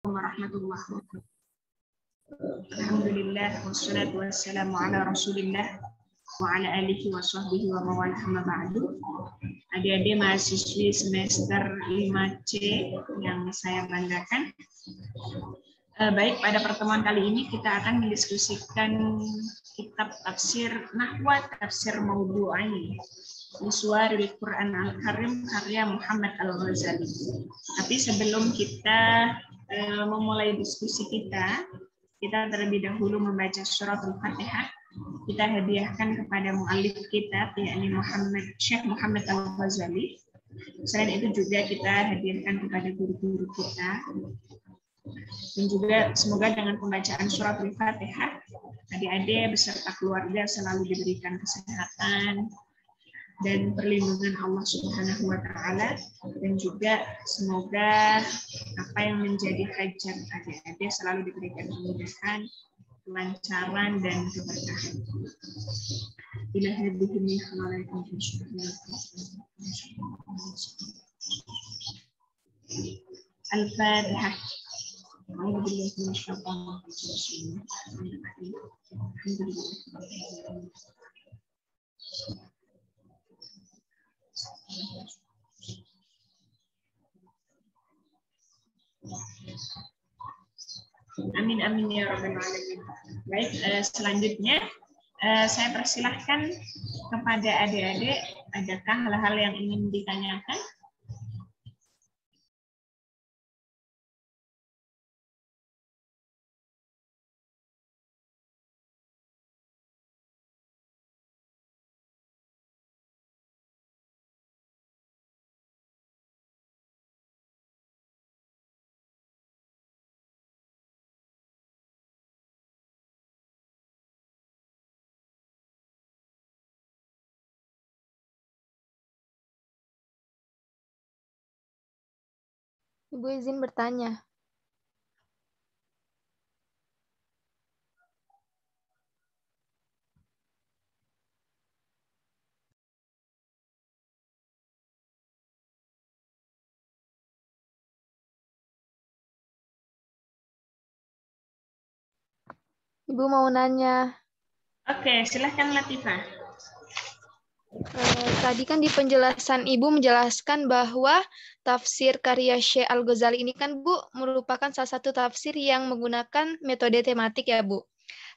Warahmatullahi wabarakatuh. Alhamdulillah wassalatu wassalamu ala Rasulillah wa ala alihi wa sahbihi wa mawalah ma ba'du. Adik-adik mahasiswi semester 5C yang saya banggakan. Baik, pada pertemuan kali ini kita akan mendiskusikan kitab tafsir Nahwa Tafsir Mawdu'ain Suwaril Quran Al-Karim karya Muhammad Al-Ghazali. Tapi sebelum kita memulai diskusi kita terlebih dahulu membaca surat Al-Fatihah. Kita hadiahkan kepada mu'alif kita, yakni Syekh Muhammad Al-Ghazali. Selain itu juga kita hadiahkan kepada guru-guru kita. Dan juga semoga dengan pembacaan surat Al-Fatihah, adik-adik beserta keluarga selalu diberikan kesehatan dan perlindungan Allah Subhanahu wa Ta'ala, dan juga semoga apa yang menjadi hajat adik-adik selalu diberikan kemudahan, kelancaran, dan keberkahan. Ila hadhihi khalaikum Al-Fatihah. A'udzu billahi minasyaitonir rajim. Amin amin ya rabbal alamin. Baik, selanjutnya saya persilahkan kepada adik-adik, adakah hal-hal yang ingin ditanyakan? Ibu izin bertanya. Ibu mau nanya. Oke, silahkan Latifah. Tadi kan di penjelasan Ibu menjelaskan bahwa tafsir karya Syekh Al-Ghazali ini kan Bu merupakan salah satu tafsir yang menggunakan metode tematik ya Bu.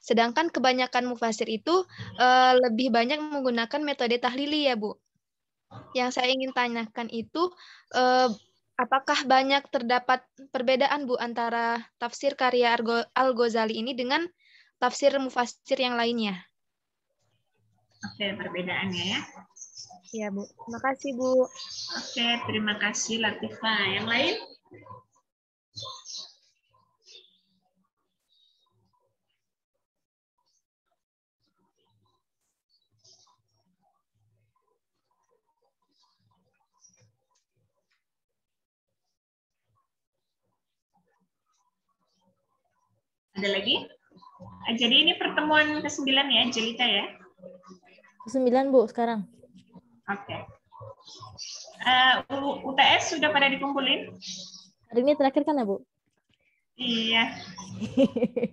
Sedangkan kebanyakan mufasir itu lebih banyak menggunakan metode tahlili ya Bu. Yang saya ingin tanyakan itu apakah banyak terdapat perbedaan Bu antara tafsir karya Al-Ghazali ini dengan tafsir mufasir yang lainnya? Oke, perbedaannya ya. Iya, Bu. Terima kasih, Bu. Oke, terima kasih Latifah. Yang lain? Ada lagi? Jadi ini pertemuan ke-9 ya, Jelita ya? Ke-9, Bu, sekarang. Oke. UTS sudah pada dikumpulin? Hari ini terakhir kan ya, Bu? Iya.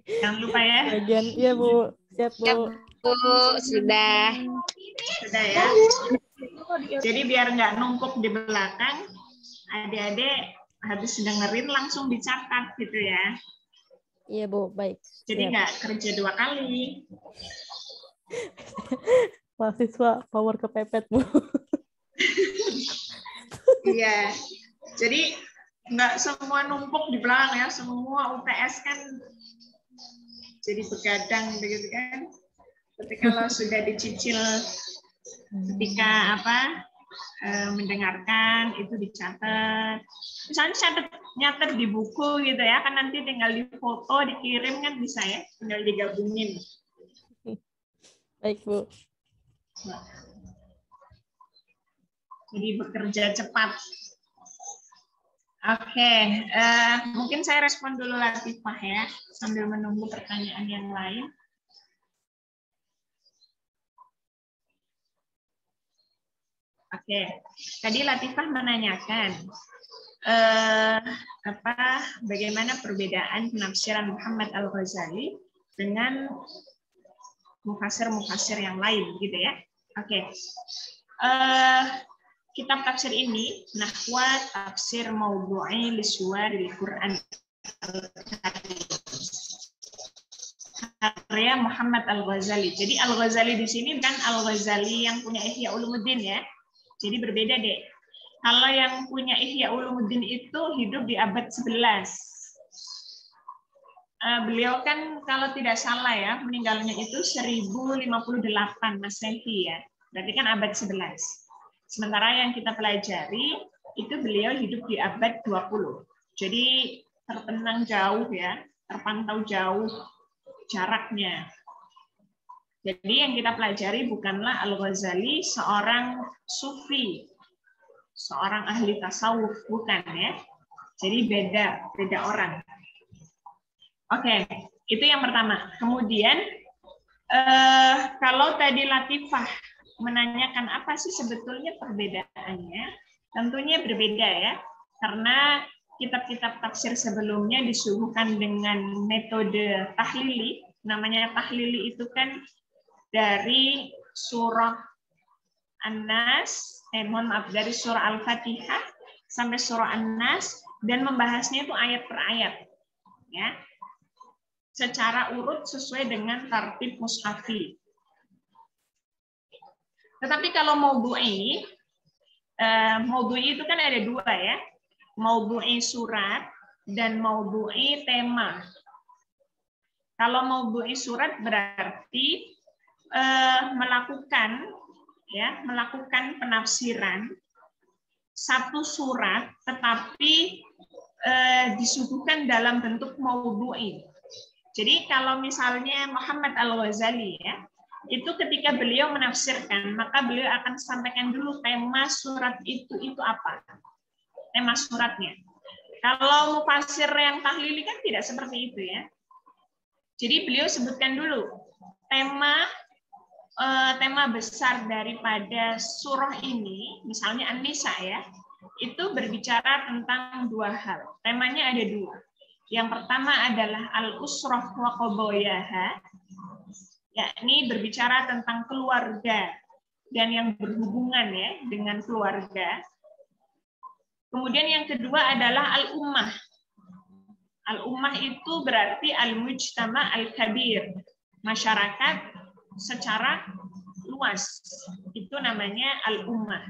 Jangan lupa ya. Bagian, iya, Bu. Siap, Bu. Ya, Bu, sudah. Sudah ya. Jadi biar nggak numpuk di belakang, adik-adik habis dengerin langsung dicatat gitu ya. Iya, Bu, baik. Jadi nggak kerja 2 kali. Mahasiswa power kepepet, Bu. Iya. Jadi nggak semua numpuk di belakang ya, semua UTS kan jadi begadang begitu kan. Tapi kalau sudah dicicil ketika mendengarkan itu dicatat. Misalnya nyatet di buku gitu ya, kan nanti tinggal difoto, dikirim kan bisa ya, tinggal digabungin. Baik, Bu. Jadi bekerja cepat. Oke, mungkin saya respon dulu Latifah ya, sambil menunggu pertanyaan yang lain. Oke, tadi Latifah menanyakan eh, bagaimana perbedaan penafsiran Muhammad Al-Ghazali dengan mufasir-mufasir yang lain gitu ya. Oke. Kitab tafsir ini nahwa tafsir maudhu'i li suwaril Qur'an karya Muhammad Al-Ghazali. Jadi Al-Ghazali di sini kan Al-Ghazali yang punya Ihya Ulumuddin ya. Jadi berbeda deh. Kalau yang punya Ihya Ulumuddin itu hidup di abad 11. Beliau kan kalau tidak salah ya, meninggalnya itu 1058 Masehi ya. Berarti kan abad 11. Sementara yang kita pelajari itu beliau hidup di abad 20. Jadi terpenang jauh ya, terpantau jauh jaraknya. Jadi yang kita pelajari bukanlah Al-Ghazali seorang sufi, seorang ahli tasawuf, bukan ya. Jadi beda orang. Oke, itu yang pertama. Kemudian kalau tadi Latifah menanyakan apa sih sebetulnya perbedaannya, tentunya berbeda ya, karena kitab-kitab tafsir sebelumnya disuguhkan dengan metode tahlili. Namanya tahlili itu kan dari surah An-Nas, dari surah Al-Fatihah sampai surah An-Nas dan membahasnya itu ayat per ayat, ya, secara urut sesuai dengan tartib mushafi. Tetapi kalau maudhu'i itu kan ada dua ya, maudhu'i surat dan maudhu'i tema. Kalau maudhu'i surat berarti melakukan penafsiran satu surat tetapi disuguhkan dalam bentuk maudhu'i. Jadi kalau misalnya Muhammad Al-Ghazali ya, itu ketika beliau menafsirkan, maka beliau akan sampaikan dulu tema surat itu apa. Tema suratnya. Kalau mufasir yang tahlili kan tidak seperti itu ya. Jadi beliau sebutkan dulu tema besar daripada surah ini, misalnya An-Nisa ya, itu berbicara tentang dua hal. Temanya ada dua. Yang pertama adalah al-usrah wa qadhayaha, yakni berbicara tentang keluarga dan yang berhubungan ya dengan keluarga. Kemudian yang kedua adalah al-ummah. Al-ummah itu berarti al-mujtama al-kabir, masyarakat secara luas. Itu namanya al-ummah.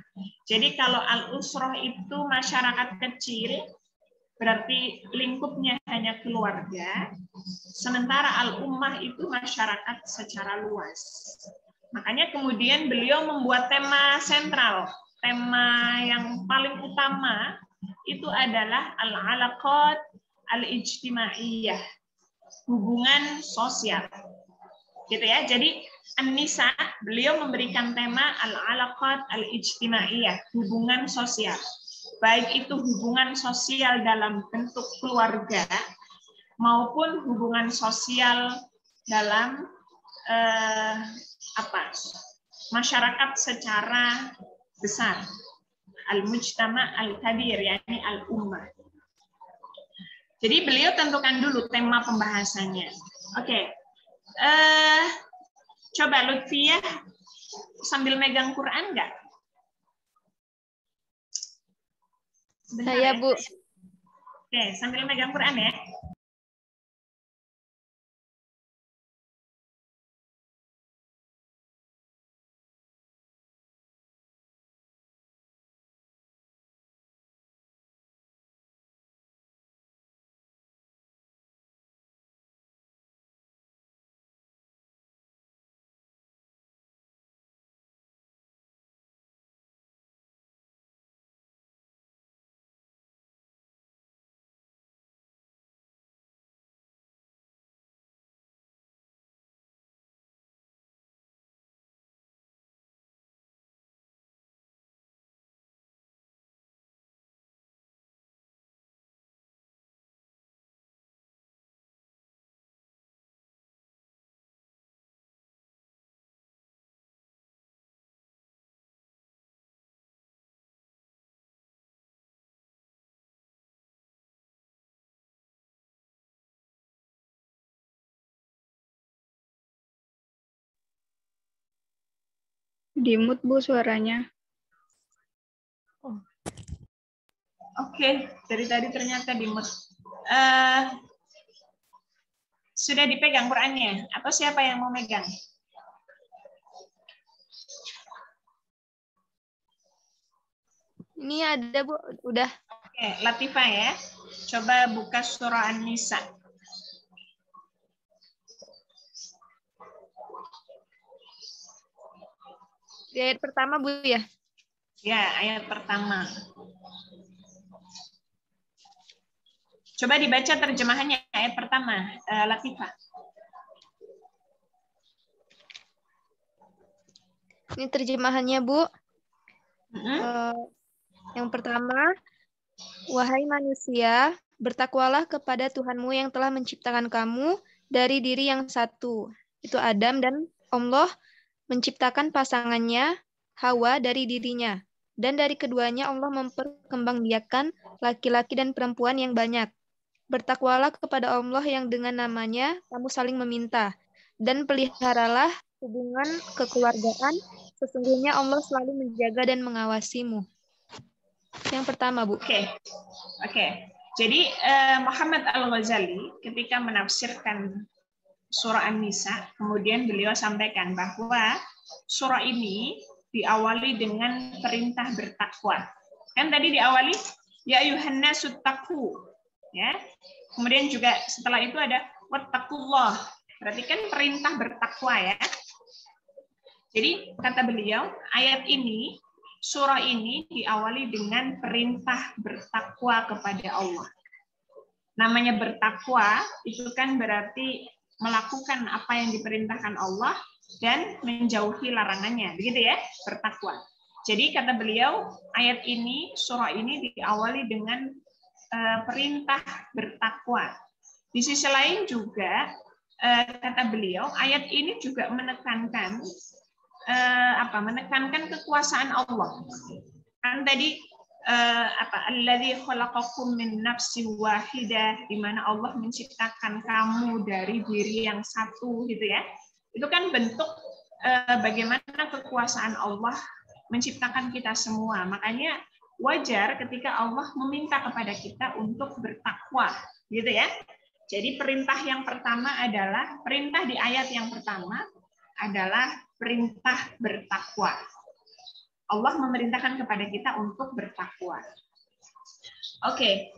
Jadi kalau al-usrah itu masyarakat kecil, berarti lingkupnya hanya keluarga, sementara al-ummah itu masyarakat secara luas. Makanya kemudian beliau membuat tema sentral, tema yang paling utama itu adalah al-alaqat al-ijtimaiyah, hubungan sosial. Gitu ya. Jadi An-Nisa beliau memberikan tema al-alaqat al-ijtimaiyah, hubungan sosial. Baik itu hubungan sosial dalam bentuk keluarga maupun hubungan sosial dalam masyarakat secara besar, al-mujtama al-kabir, yakni al-ummah. Jadi beliau tentukan dulu tema pembahasannya. Oke, coba Lutfiyah sambil megang Quran nggak? Saya, Bu. Oke, sambil megang Quran ya. Di-mute, Bu, suaranya. Oke, dari tadi ternyata di-mute. Sudah dipegang Qurannya? Atau siapa yang mau megang? Ini ada, Bu. Udah. Oke, Latifah ya. Coba buka surah An-Nisa. Di ayat pertama, Bu, ya? Ya, ayat pertama. Coba dibaca terjemahannya ayat pertama, Latifah. Ini terjemahannya, Bu. Yang pertama, wahai manusia, bertakwalah kepada Tuhanmu yang telah menciptakan kamu dari diri yang satu, itu Adam, dan Allah menciptakan pasangannya, Hawa, dari dirinya. Dan dari keduanya Allah memperkembangbiakkan laki-laki dan perempuan yang banyak. Bertakwalah kepada Allah yang dengan namanya kamu saling meminta. Dan peliharalah hubungan kekeluargaan, sesungguhnya Allah selalu menjaga dan mengawasimu. Yang pertama, Bu. Oke. Jadi Muhammad Al-Ghazali ketika menafsirkan surah An-Nisa, kemudian beliau sampaikan bahwa surah ini diawali dengan perintah bertakwa. Kan tadi diawali ya ayyuhan nasu taqu, ya. Kemudian juga setelah itu ada wattaqullah. Berarti kan perintah bertakwa ya. Jadi kata beliau, ayat ini, surah ini diawali dengan perintah bertakwa kepada Allah. Namanya bertakwa itu kan berarti melakukan apa yang diperintahkan Allah dan menjauhi larangannya, begitu ya, bertakwa. Jadi kata beliau, ayat ini, surah ini diawali dengan perintah bertakwa. Di sisi lain juga kata beliau, ayat ini juga menekankan menekankan kekuasaan Allah. Kan tadi alladzi khalaqakum min nafsin wahidah, di mana Allah menciptakan kamu dari diri yang satu gitu ya. Itu kan bentuk bagaimana kekuasaan Allah menciptakan kita semua. Makanya wajar ketika Allah meminta kepada kita untuk bertakwa, gitu ya. Jadi perintah yang pertama adalah perintah di ayat yang pertama adalah perintah bertakwa. Allah memerintahkan kepada kita untuk bertakwa. Oke,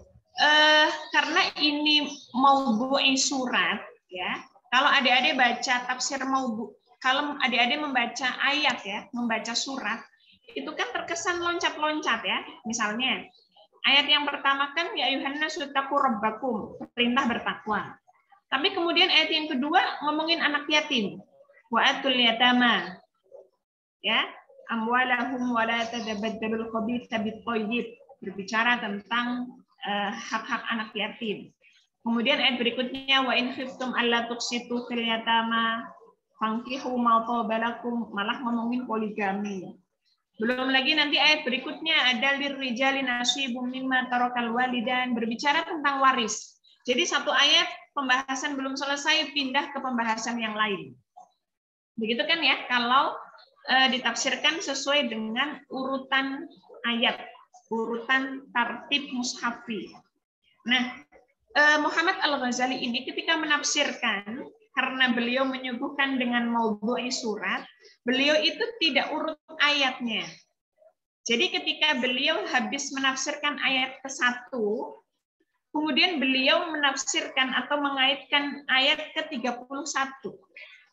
karena ini maudhu'i surat, ya. Kalau adik-adik baca tafsir maudhu', kalau adik-adik membaca ayat ya, membaca surat, itu kan terkesan loncat-loncat ya. Misalnya, ayat yang pertama kan ya ayyuhan nasu taqu rabbakum, perintah bertakwa. Tapi kemudian ayat yang kedua ngomongin anak yatim. Wa atul yatama. Ya, amwalahum wa la tadabbadalul khabitha bit-thayyib, berbicara tentang hak-hak anak yatim. Kemudian ayat berikutnya wa in khiftum alla tuqsitu fil yatama fankihu ma tabalakum, malah ngomongin poligami. Belum lagi nanti ayat berikutnya ada lirrijali nasibum mimma tarakal walidan, berbicara tentang waris. Jadi satu ayat pembahasan belum selesai pindah ke pembahasan yang lain. Begitu kan ya, kalau ditafsirkan sesuai dengan urutan ayat, urutan tartib mushafi. Nah, Muhammad Al-Ghazali ini ketika menafsirkan, karena beliau menyuguhkan dengan maudhu'i surat, beliau itu tidak urut ayatnya. Jadi ketika beliau habis menafsirkan ayat ke-1, kemudian beliau menafsirkan atau mengaitkan ayat ke-31.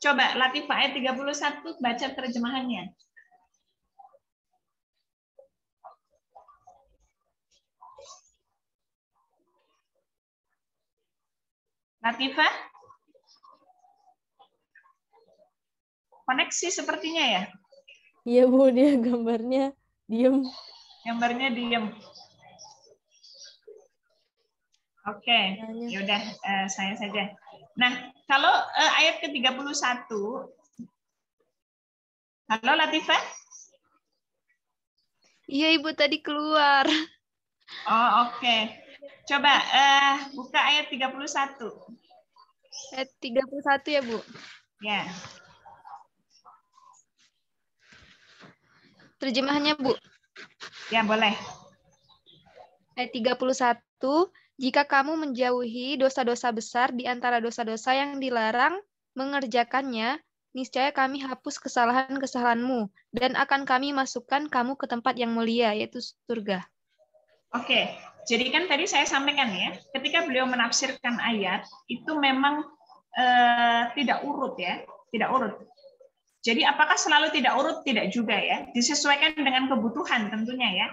Coba Latifah ayat 31 baca terjemahannya. Latifah? Koneksi sepertinya ya? Iya Bu, dia gambarnya diem. Gambarnya diem. Oke, yaudah saya saja. Nah, kalau ayat ke-31, halo Latifah? Iya, Ibu tadi keluar. Oh, oke. Coba buka ayat 31. Ayat 31 ya, Bu? Ya. Terjemahannya, Bu. Ya, boleh. Ayat 31, jika kamu menjauhi dosa-dosa besar di antara dosa-dosa yang dilarang mengerjakannya, niscaya kami hapus kesalahan-kesalahanmu dan akan kami masukkan kamu ke tempat yang mulia, yaitu surga. Oke, jadi kan tadi saya sampaikan ya, ketika beliau menafsirkan ayat, itu memang tidak urut ya, tidak urut. Jadi apakah selalu tidak urut? Tidak juga ya, disesuaikan dengan kebutuhan tentunya ya.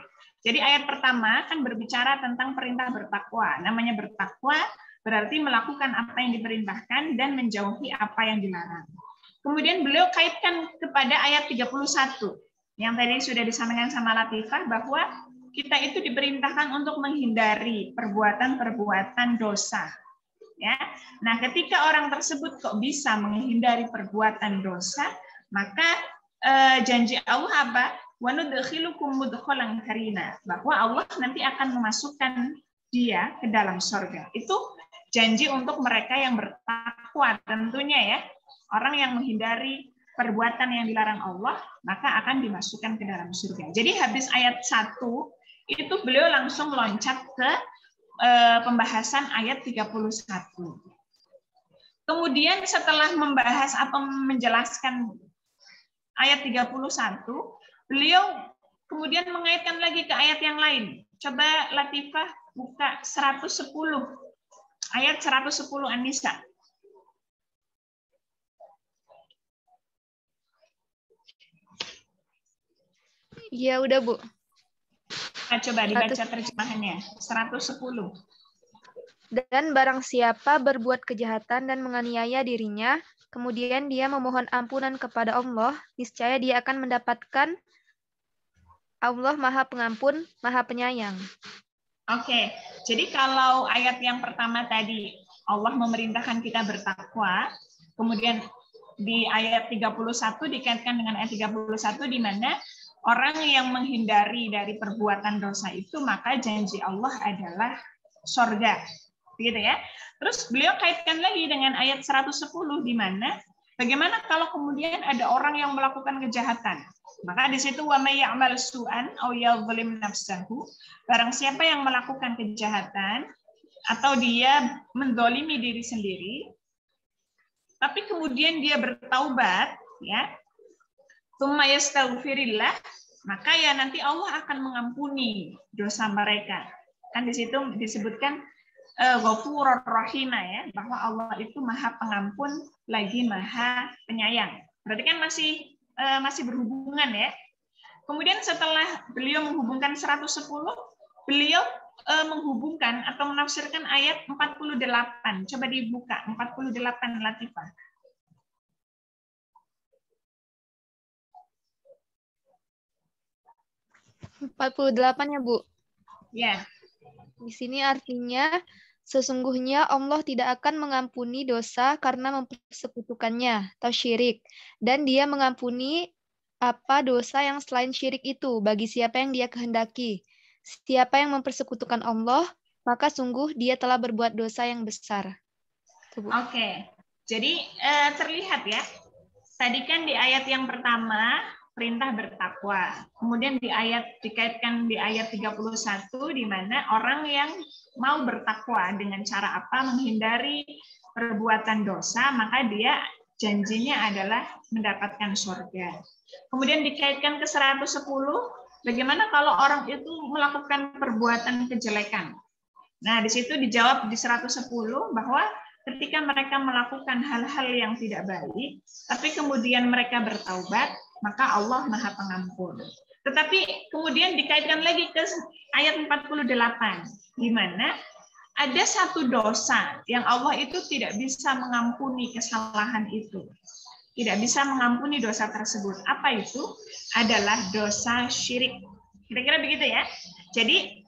Jadi ayat pertama kan berbicara tentang perintah bertakwa. Namanya bertakwa berarti melakukan apa yang diperintahkan dan menjauhi apa yang dilarang. Kemudian beliau kaitkan kepada ayat 31 yang tadi sudah disampaikan sama Latifah bahwa kita itu diperintahkan untuk menghindari perbuatan-perbuatan dosa. Ya. Nah, ketika orang tersebut kok bisa menghindari perbuatan dosa, maka janji Allah apa? Wa nudkhilukum mudkhalan karina, bahwa Allah nanti akan memasukkan dia ke dalam surga. Itu janji untuk mereka yang bertakwa tentunya ya. Orang yang menghindari perbuatan yang dilarang Allah, maka akan dimasukkan ke dalam surga. Jadi habis ayat 1 itu beliau langsung loncat ke pembahasan ayat 31. Kemudian setelah membahas atau menjelaskan ayat 31, beliau kemudian mengaitkan lagi ke ayat yang lain. Coba Latifah buka 110. Ayat 110 An-Nisa. Iya, udah, Bu. Nah, coba dibaca terjemahannya. 110. Dan barang siapa berbuat kejahatan dan menganiaya dirinya, kemudian dia memohon ampunan kepada Allah, niscaya dia akan mendapatkan Allah Maha Pengampun, Maha Penyayang. Oke, jadi kalau ayat yang pertama tadi, Allah memerintahkan kita bertakwa, kemudian di ayat 31 dikaitkan dengan ayat 31 di mana orang yang menghindari dari perbuatan dosa itu, maka janji Allah adalah surga. Gitu ya. Terus beliau kaitkan lagi dengan ayat 110 di mana bagaimana kalau kemudian ada orang yang melakukan kejahatan. Maka di situ wa may ya'mal su'an aw yadhlim nafsahu, barang siapa yang melakukan kejahatan atau dia mendolimi diri sendiri, tapi kemudian dia bertaubat, ya, tsumma yastaghfirillah, maka ya nanti Allah akan mengampuni dosa mereka. Kan di situ disebutkan Ghafurur Rahim ya, bahwa Allah itu Maha Pengampun lagi Maha Penyayang. Berarti kan masih berhubungan ya. Kemudian setelah beliau menghubungkan 110, beliau menghubungkan atau menafsirkan ayat 48. Coba dibuka 48 Latifah. Ya, Bu. Ya. Di sini artinya sesungguhnya Allah tidak akan mengampuni dosa karena mempersekutukannya atau syirik, dan Dia mengampuni apa dosa yang selain syirik itu bagi siapa yang Dia kehendaki. Siapa yang mempersekutukan Allah, maka sungguh dia telah berbuat dosa yang besar. Oke. Jadi terlihat ya. Tadi kan di ayat yang pertama perintah bertakwa. Kemudian dikaitkan di ayat 31 di mana orang yang mau bertakwa dengan cara apa? Menghindari perbuatan dosa, maka dia janjinya adalah mendapatkan surga. Kemudian dikaitkan ke 110, bagaimana kalau orang itu melakukan perbuatan kejelekan? Nah, di situ dijawab di 110 bahwa ketika mereka melakukan hal-hal yang tidak baik, tapi kemudian mereka bertaubat, maka Allah Maha Pengampun. Tetapi kemudian dikaitkan lagi ke ayat 48, di mana ada satu dosa yang Allah itu tidak bisa mengampuni kesalahan itu. Tidak bisa mengampuni dosa tersebut. Apa itu? Adalah dosa syirik. Kira-kira begitu ya. Jadi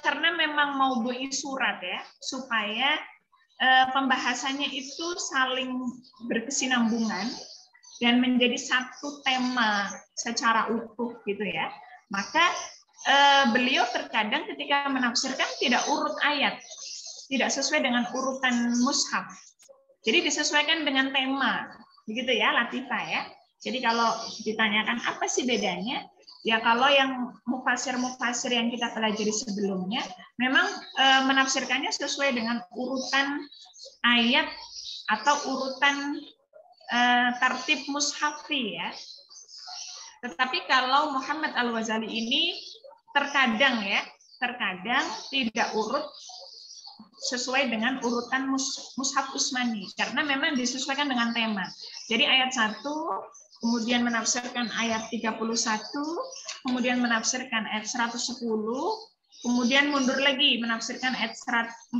karena memang mau beri surat ya, supaya pembahasannya itu saling berkesinambungan dan menjadi satu tema secara utuh gitu ya. Maka beliau terkadang ketika menafsirkan tidak urut ayat, tidak sesuai dengan urutan mushaf. Jadi disesuaikan dengan tema, begitu ya Latifah ya. Jadi kalau ditanyakan apa sih bedanya, Ya kalau yang mufasir yang kita pelajari sebelumnya, memang menafsirkannya sesuai dengan urutan ayat atau urutan tartib mushafi ya. Tetapi kalau Muhammad Al-Ghazali ini terkadang tidak urut sesuai dengan urutan mushaf Utsmani, karena memang disesuaikan dengan tema. Jadi ayat 1, kemudian menafsirkan ayat 31, kemudian menafsirkan ayat 110, kemudian mundur lagi menafsirkan ayat 48,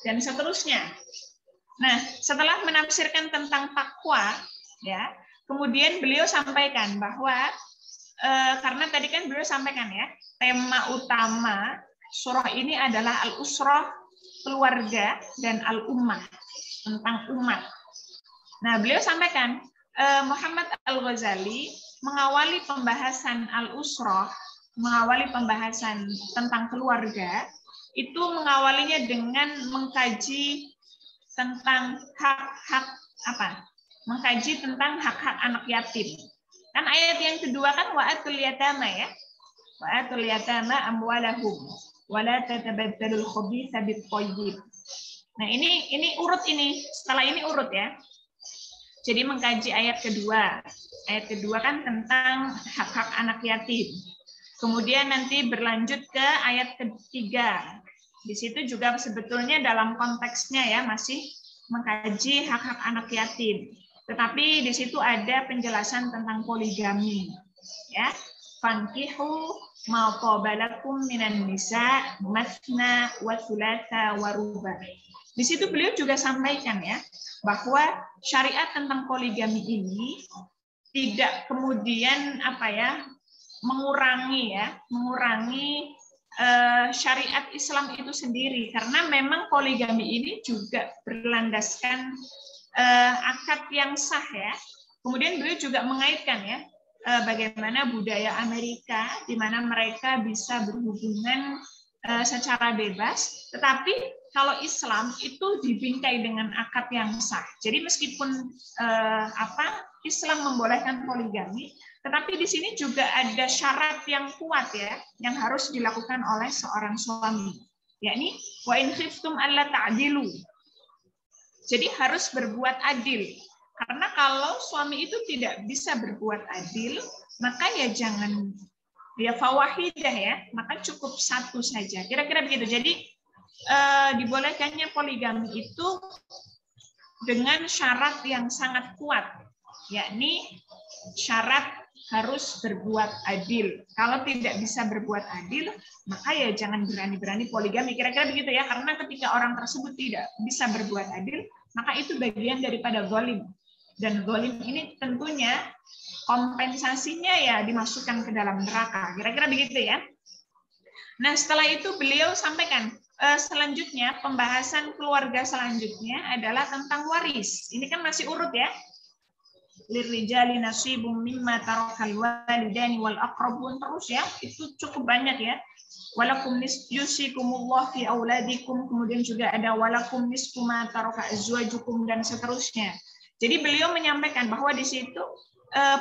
dan seterusnya. Nah, setelah menafsirkan tentang takwa, ya, kemudian beliau sampaikan bahwa karena tadi kan beliau sampaikan ya, tema utama surah ini adalah al-usrah, keluarga, dan al-ummah, tentang umat. Nah, beliau sampaikan Muhammad Al-Ghazali mengawali pembahasan al-usrah, mengawali pembahasan tentang keluarga, itu mengawalinya dengan mengkaji tentang hak-hak mengkaji tentang hak-hak anak yatim. Kan ayat yang kedua kan wa'atul yatama ya. Wa'atul yatama amwalahum wa la tatabadalul khabitha bit-thayyib. Nah, ini urut ini. Setelah ini urut ya. Jadi mengkaji ayat kedua. Ayat kedua kan tentang hak-hak anak yatim. Kemudian nanti berlanjut ke ayat ketiga. Di situ juga sebetulnya dalam konteksnya ya masih mengkaji hak-hak anak yatim. Tetapi di situ ada penjelasan tentang poligami. Ya, fankihu ma qabalakum minan nisa matsna wa thulatha wa ruba'. Di situ beliau juga sampaikan ya bahwa syariat tentang poligami ini tidak kemudian mengurangi syariat Islam itu sendiri, karena memang poligami ini juga berlandaskan akad yang sah ya. Kemudian beliau juga mengaitkan ya bagaimana budaya Amerika di mana mereka bisa berhubungan secara bebas, tetapi kalau Islam itu dibingkai dengan akad yang sah. Jadi meskipun Islam membolehkan poligami, tetapi di sini juga ada syarat yang kuat ya, yang harus dilakukan oleh seorang suami, yakni wa in khiftum alla ta'dilu. Jadi harus berbuat adil. Karena kalau suami itu tidak bisa berbuat adil, maka ya jangan fawahidah ya, maka cukup satu saja. Kira-kira begitu. Jadi dibolehkannya poligami itu dengan syarat yang sangat kuat, yakni syarat harus berbuat adil. Kalau tidak bisa berbuat adil, maka ya jangan berani-berani poligami. Kira-kira begitu ya, karena ketika orang tersebut tidak bisa berbuat adil, maka itu bagian daripada zalim. Dan zalim ini tentunya kompensasinya ya dimasukkan ke dalam neraka. Kira-kira begitu ya. Nah, setelah itu beliau sampaikan selanjutnya, pembahasan keluarga selanjutnya adalah tentang waris. Ini kan masih urut ya. Lirijali nasibum mimma tarakal walidani wal aqrabun, terus ya, itu cukup banyak ya. Walakum yusikumullah fi auladikum, kemudian juga ada walakum nisfu ma taraka azwajukum, dan seterusnya. Jadi beliau menyampaikan bahwa di situ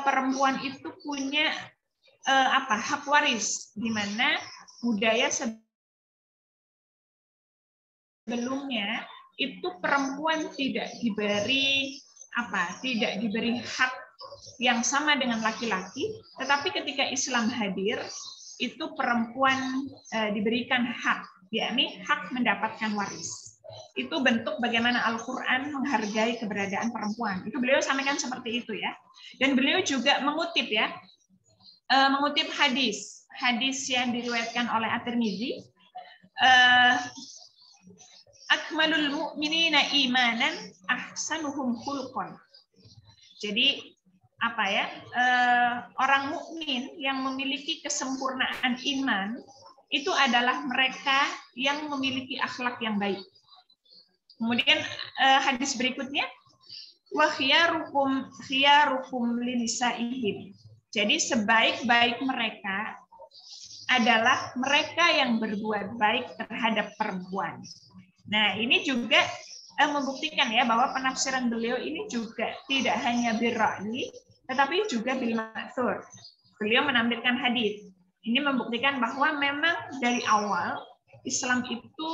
perempuan itu punya hak waris, di mana budaya sebelumnya itu perempuan tidak diberi hak yang sama dengan laki-laki, tetapi ketika Islam hadir itu perempuan diberikan hak, yakni hak mendapatkan waris. Itu bentuk bagaimana Al-Quran menghargai keberadaan perempuan. Itu beliau sampaikan seperti itu ya. Dan beliau juga mengutip hadis yang diriwayatkan oleh At-Tirmidzi, akmalul mu'minina imanan ahsanuhum khuluqan. Jadi orang mukmin yang memiliki kesempurnaan iman itu adalah mereka yang memiliki akhlak yang baik. Kemudian hadis berikutnya, wa khiyarukum linisaihim. Jadi sebaik-baik mereka adalah mereka yang berbuat baik terhadap perempuan. Nah, ini juga membuktikan ya bahwa penafsiran beliau ini juga tidak hanya birra'yi, tetapi juga bil ma'thur. beliau menampilkan hadis. Ini membuktikan bahwa memang dari awal Islam itu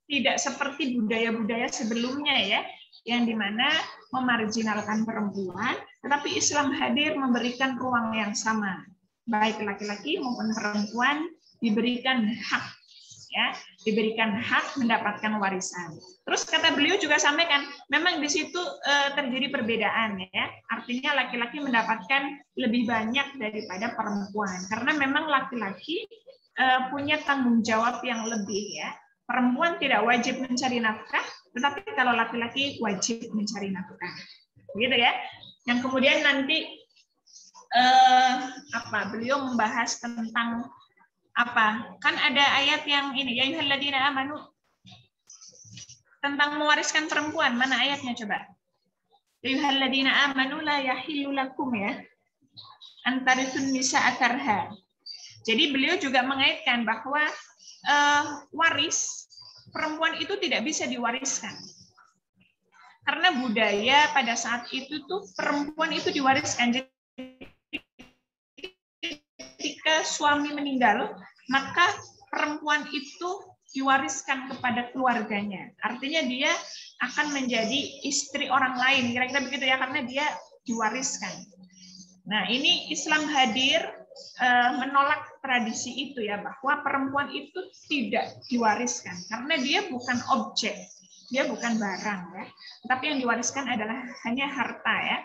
tidak seperti budaya-budaya sebelumnya ya, yang dimana memarginalkan perempuan, tetapi Islam hadir memberikan ruang yang sama, baik laki-laki maupun perempuan diberikan hak, ya, diberikan hak mendapatkan warisan. Terus kata beliau juga sampaikan, memang di situ terjadi perbedaan ya, artinya laki-laki mendapatkan lebih banyak daripada perempuan, karena memang laki-laki punya tanggung jawab yang lebih ya. Perempuan tidak wajib mencari nafkah, tetapi kalau laki-laki wajib mencari nafkah, gitu ya. Yang kemudian nanti beliau membahas tentang kan ada ayat yang ini, ya ayyuhalladzina amanu, tentang mewariskan perempuan. Mana ayatnya coba? Ya ayyuhalladzina amanu la yahillu lakum ya antarithun nisa'a karha. Jadi beliau juga mengaitkan bahwa waris perempuan itu tidak bisa diwariskan. Karena budaya pada saat itu tuh perempuan itu diwariskan. Jadi ketika suami meninggal, maka perempuan itu diwariskan kepada keluarganya. Artinya dia akan menjadi istri orang lain, kira-kira begitu ya, karena dia diwariskan. Nah, ini Islam hadir menolak tradisi itu ya, bahwa perempuan itu tidak diwariskan karena dia bukan objek, dia bukan barang ya, tapi yang diwariskan adalah hanya harta ya,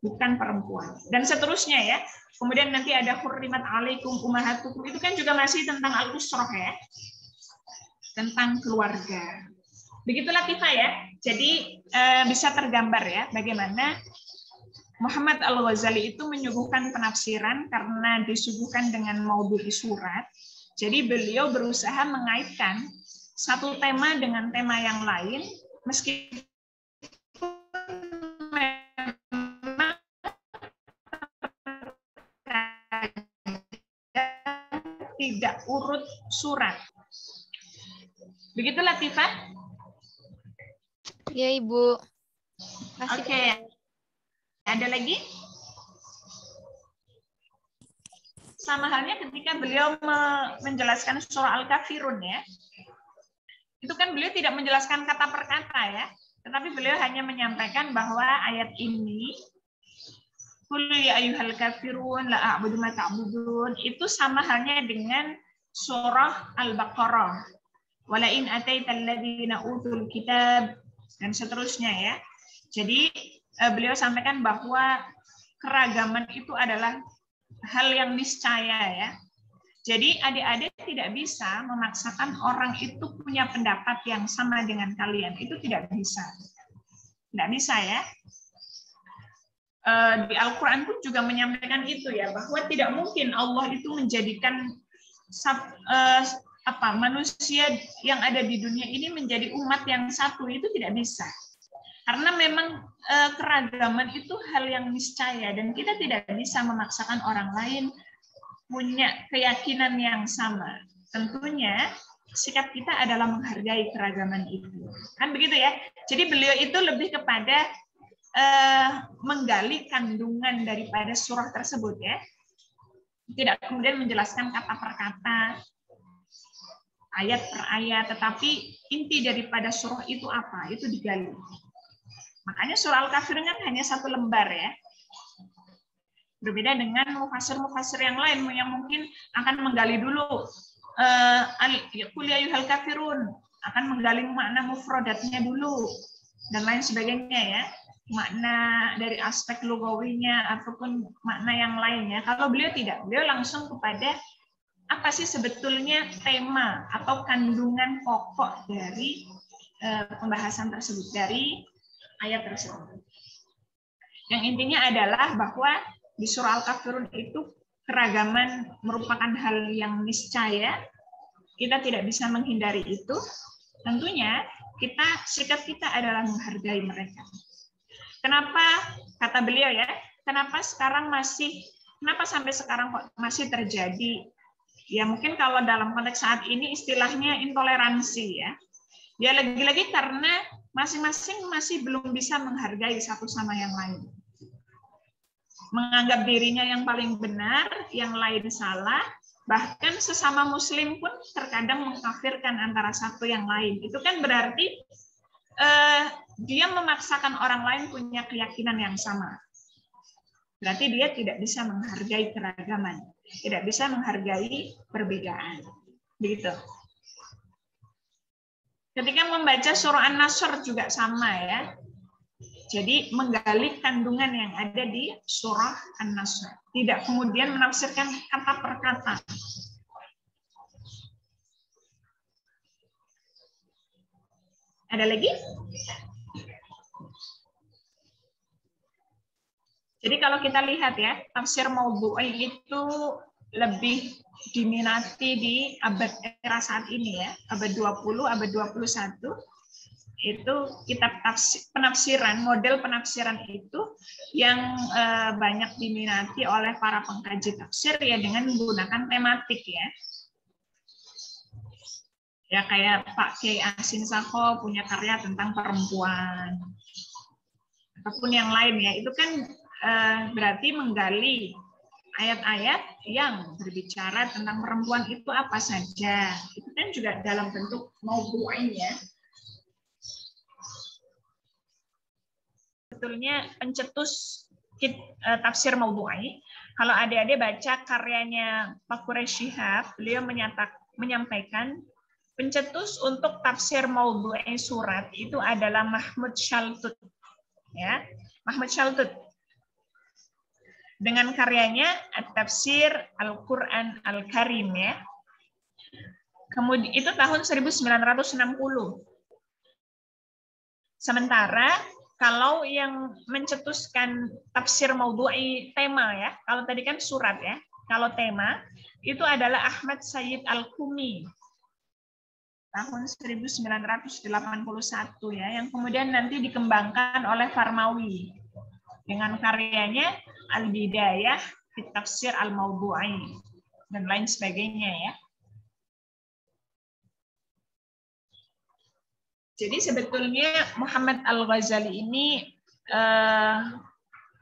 bukan perempuan, dan seterusnya ya. Kemudian nanti ada hurrimat alaikum ummahatukum, itu kan juga masih tentang al-usrah ya, tentang keluarga. Begitulah kita ya. Jadi bisa tergambar ya bagaimana Muhammad Al-Ghazali itu menyuguhkan penafsiran karena disuguhkan dengan maudhu'i surat. Jadi beliau berusaha mengaitkan satu tema dengan tema yang lain, meskipun memang tidak urut surat. Begitulah Tifa. Ya Ibu. Oke. Ada lagi? Sama halnya ketika beliau menjelaskan surah Al-Kafirun ya. Itu kan beliau tidak menjelaskan kata per kata ya, tetapi beliau hanya menyampaikan bahwa ayat ini Qul ya ayyuhal kafirun la a'budu ma ta'budun, itu sama halnya dengan surah Al-Baqarah. Wala in ataital ladzina utul kitab, dan seterusnya ya. Jadi beliau sampaikan bahwa keragaman itu adalah hal yang niscaya ya. Jadi adik-adik tidak bisa memaksakan orang itu punya pendapat yang sama dengan kalian. Itu tidak bisa. Tidak bisa ya. Di Al-Quran pun juga menyampaikan itu ya, bahwa tidak mungkin Allah itu menjadikan manusia yang ada di dunia ini menjadi umat yang satu. Itu tidak bisa. Karena memang keragaman itu hal yang niscaya, dan kita tidak bisa memaksakan orang lain punya keyakinan yang sama. Tentunya sikap kita adalah menghargai keragaman itu. Kan begitu ya? Jadi beliau itu lebih kepada menggali kandungan daripada surah tersebut ya. Tidak kemudian menjelaskan kata per kata, ayat per ayat, tetapi inti daripada surah itu apa? Itu digali. Makanya surah Al-Kafirun kan hanya satu lembar ya. Berbeda dengan mufasir-mufasir yang lain yang mungkin akan menggali dulu Qul ya ayyuhal kafirun, akan menggali makna mufradatnya dulu dan lain sebagainya ya. Makna dari aspek lugawinya ataupun makna yang lainnya. Kalau beliau tidak, beliau langsung kepada apa sih sebetulnya tema atau kandungan pokok dari pembahasan tersebut, dari ayat tersebut. Yang intinya adalah bahwa di surah Al-Kafirun itu keragaman merupakan hal yang niscaya. Kita tidak bisa menghindari itu. Tentunya sikap kita adalah menghargai mereka. Kenapa kata beliau ya? Kenapa sampai sekarang kok masih terjadi? Ya mungkin kalau dalam konteks saat ini istilahnya intoleransi ya. Ya lagi-lagi karena masing-masing masih belum bisa menghargai satu sama yang lain. menganggap dirinya yang paling benar, yang lain salah, bahkan sesama muslim pun terkadang mengkafirkan antara satu yang lain. Itu kan berarti dia memaksakan orang lain punya keyakinan yang sama. Berarti dia tidak bisa menghargai keragaman, tidak bisa menghargai perbedaan. Begitu. Ketika membaca surah An-Nasr juga sama ya. Jadi menggali kandungan yang ada di surah An-Nasr. Tidak kemudian menafsirkan kata per kata. Ada lagi? Jadi kalau kita lihat ya, tafsir maudhu'i itu lebih diminati di abad era saat ini ya, abad 20, abad 21. Itu kitab penafsiran, model penafsiran itu yang banyak diminati oleh para pengkaji tafsir ya dengan menggunakan tematik ya. Ya kayak Pak Kiai Asin Sakho punya karya tentang perempuan. Ataupun yang lain ya, itu kan berarti menggali ayat-ayat yang berbicara tentang perempuan itu apa saja. Itu kan juga dalam bentuk maudhu'i ya. Sebetulnya pencetus tafsir maudhu'i, kalau adik-adik baca karyanya Pak Quraish Shihab, beliau menyampaikan pencetus untuk tafsir maudhu'i surat itu adalah Mahmud Shaltut. Ya, Mahmud Shaltut. Dengan karyanya At-Tafsir Al-Qur'an Al-Karim ya. Kemudian itu tahun 1960. Sementara kalau yang mencetuskan tafsir maudhu'i tema ya, kalau tadi kan surat ya, kalau tema itu adalah Ahmad Sayyid Al-Qumi tahun 1981 ya, yang kemudian nanti dikembangkan oleh Farmawi dengan karyanya Al-Bidayah fi Tafsir Al-Maudhu'i dan lain sebagainya ya. Jadi sebetulnya Muhammad Al-Ghazali ini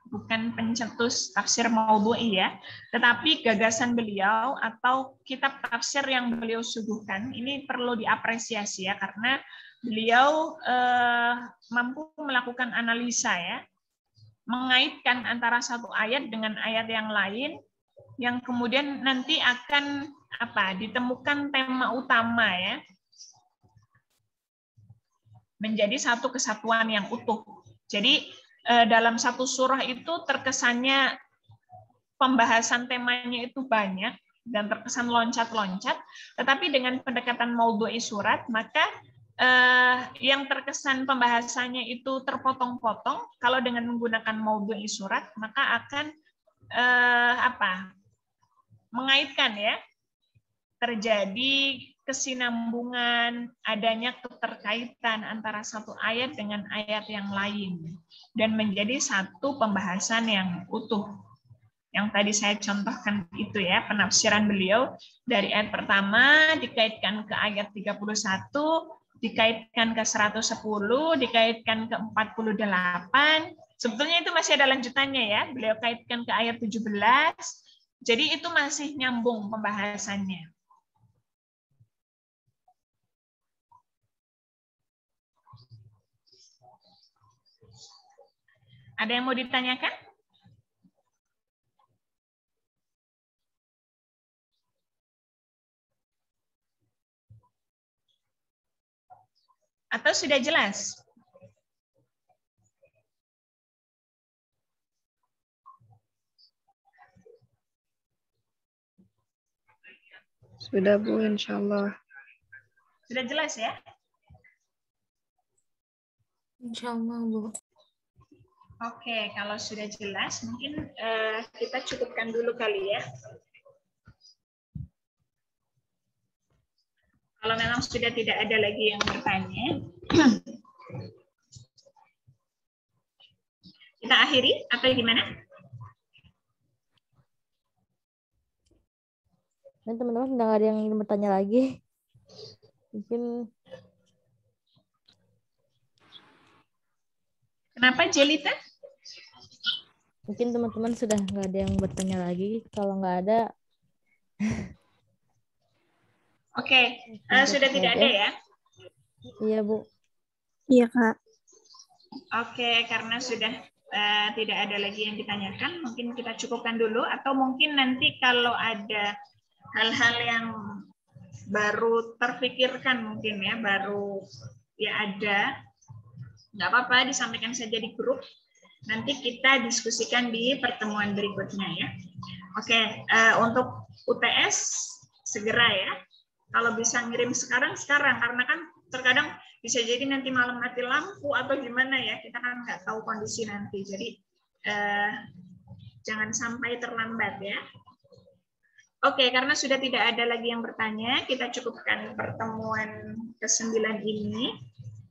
bukan pencetus tafsir maudhu'i ya, tetapi gagasan beliau atau kitab tafsir yang beliau suguhkan ini perlu diapresiasi ya, karena beliau mampu melakukan analisa ya, mengaitkan antara satu ayat dengan ayat yang lain, yang kemudian nanti akan ditemukan tema utama ya, menjadi satu kesatuan yang utuh. Jadi dalam satu surah itu terkesannya pembahasan temanya itu banyak dan terkesan loncat-loncat, tetapi dengan pendekatan maudhu'i surat, maka yang terkesan pembahasannya itu terpotong-potong, kalau dengan menggunakan maudhu'i surat, maka akan mengaitkan ya, terjadi kesinambungan, adanya keterkaitan antara satu ayat dengan ayat yang lain, dan menjadi satu pembahasan yang utuh. Yang tadi saya contohkan itu ya, penafsiran beliau dari ayat pertama dikaitkan ke ayat 31, dikaitkan ke 110, dikaitkan ke 48. Sebetulnya itu masih ada lanjutannya ya, beliau kaitkan ke ayat 17. Jadi itu masih nyambung pembahasannya. Ada yang mau ditanyakan? Atau sudah jelas? Sudah Bu, insya Allah. Sudah jelas ya? Insya Allah, Bu. Oke, kalau sudah jelas, mungkin kita cukupkan dulu kali ya. Kalau memang sudah tidak ada lagi yang bertanya, kita akhiri atau gimana? Dan teman-teman sedang ada yang ingin bertanya lagi. Mungkin. Kenapa Jelita? Mungkin teman-teman sudah nggak ada yang bertanya lagi. Kalau nggak ada, Oke, sudah tidak ada ya? Iya, Bu. Iya, Kak. Oke, karena sudah tidak ada lagi yang ditanyakan, mungkin kita cukupkan dulu, atau mungkin nanti kalau ada hal-hal yang baru terpikirkan mungkin ya, baru ya ada, nggak apa-apa, disampaikan saja di grup. Nanti kita diskusikan di pertemuan berikutnya ya. Oke, untuk UTS segera ya. Kalau bisa ngirim sekarang, karena kan terkadang bisa jadi nanti malam mati lampu atau gimana ya, kita kan nggak tahu kondisi nanti. Jadi jangan sampai terlambat ya. Oke, karena sudah tidak ada lagi yang bertanya, kita cukupkan pertemuan ke-9 ini.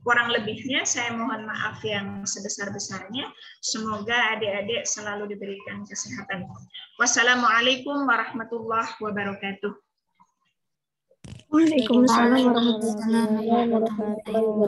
Kurang lebihnya saya mohon maaf yang sebesar-besarnya. Semoga adik-adik selalu diberikan kesehatan. Wassalamualaikum warahmatullahi wabarakatuh. Waalaikumsalam warahmatullahi wabarakatuh.